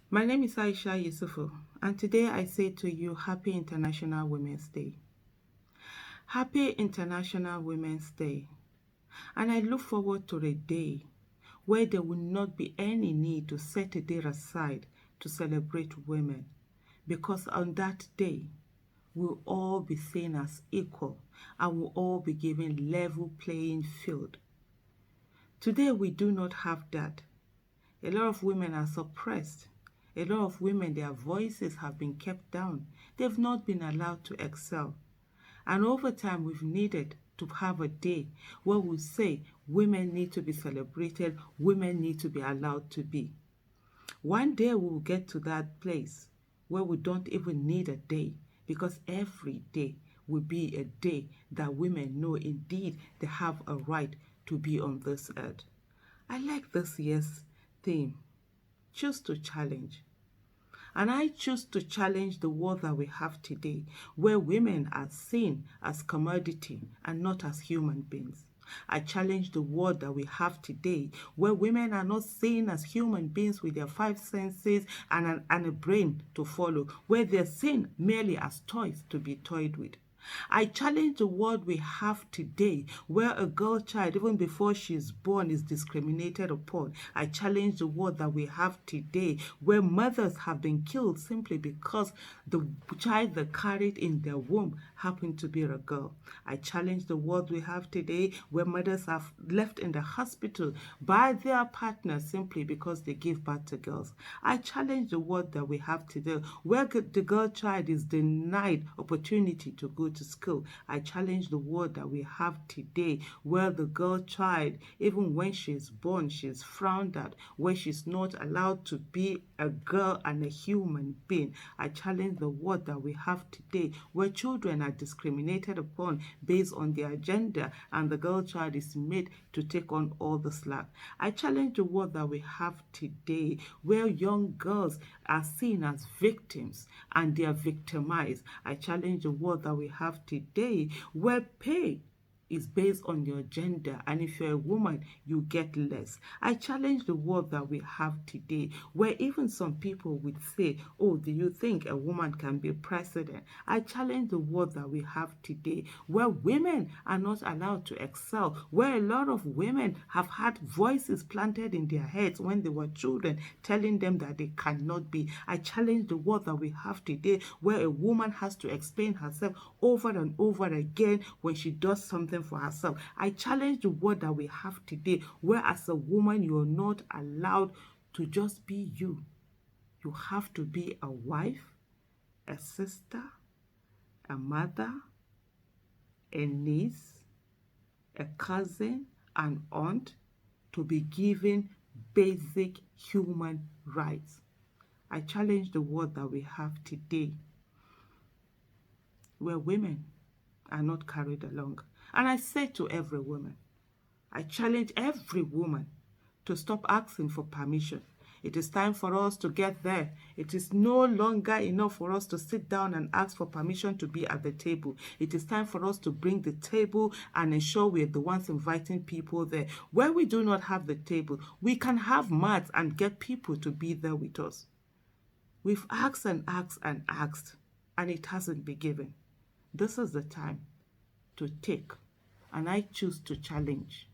My name is Aisha Yusufu, and today I say to you Happy International Women's Day. Happy International Women's Day. And I look forward to a day where there will not be any need to set a day aside to celebrate women, because on that day, we'll all be seen as equal and we'll all be given level playing field. Today, we do not have that. A lot of women are suppressed. A lot of women, their voices have been kept down. They've not been allowed to excel. And over time, we've needed to have a day where we say women need to be celebrated, women need to be allowed to be. One day we will get to that place where we don't even need a day, because every day will be a day that women know indeed they have a right to be on this earth. I like this year's theme, choose to challenge. And I choose to challenge the world that we have today, where women are seen as commodity and not as human beings. I challenge the world that we have today, where women are not seen as human beings with their five senses and a brain to follow, where they're seen merely as toys to be toyed with. I challenge the world we have today, where a girl child, even before she is born, is discriminated upon. I challenge the world that we have today, where mothers have been killed simply because the child they carried in their womb happened to be a girl. I challenge the world we have today, where mothers are left in the hospital by their partners simply because they give birth to girls. I challenge the world that we have today, where the girl child is denied opportunity to go to school. I challenge the world that we have today, where the girl child, even when she's born, she's frowned at, where she's not allowed to be a girl and a human being. I challenge the world that we have today, where children are discriminated upon based on their gender, and the girl child is made to take on all the slack. I challenge the world that we have today, where young girls are seen as victims and they are victimized. I challenge the world that we have today, where pay is based on your gender, and if you're a woman you get less. I challenge the world that we have today, where even some people would say, oh, do you think a woman can be president? I challenge the world that we have today, where women are not allowed to excel, where a lot of women have had voices planted in their heads when they were children telling them that they cannot be. I challenge the world that we have today, where a woman has to explain herself over and over again when she does something for herself. I challenge the world that we have today, where as a woman you're not allowed to just be you. You have to be a wife, a sister, a mother, a niece, a cousin, an aunt, to be given basic human rights. I challenge the world that we have today, where women are not carried along. And I say to every woman, I challenge every woman to stop asking for permission. It is time for us to get there. It is no longer enough for us to sit down and ask for permission to be at the table. It is time for us to bring the table and ensure we're the ones inviting people there. Where we do not have the table, we can have mats and get people to be there with us. We've asked and asked and asked, and it hasn't been given. This is the time to take, and I choose to challenge.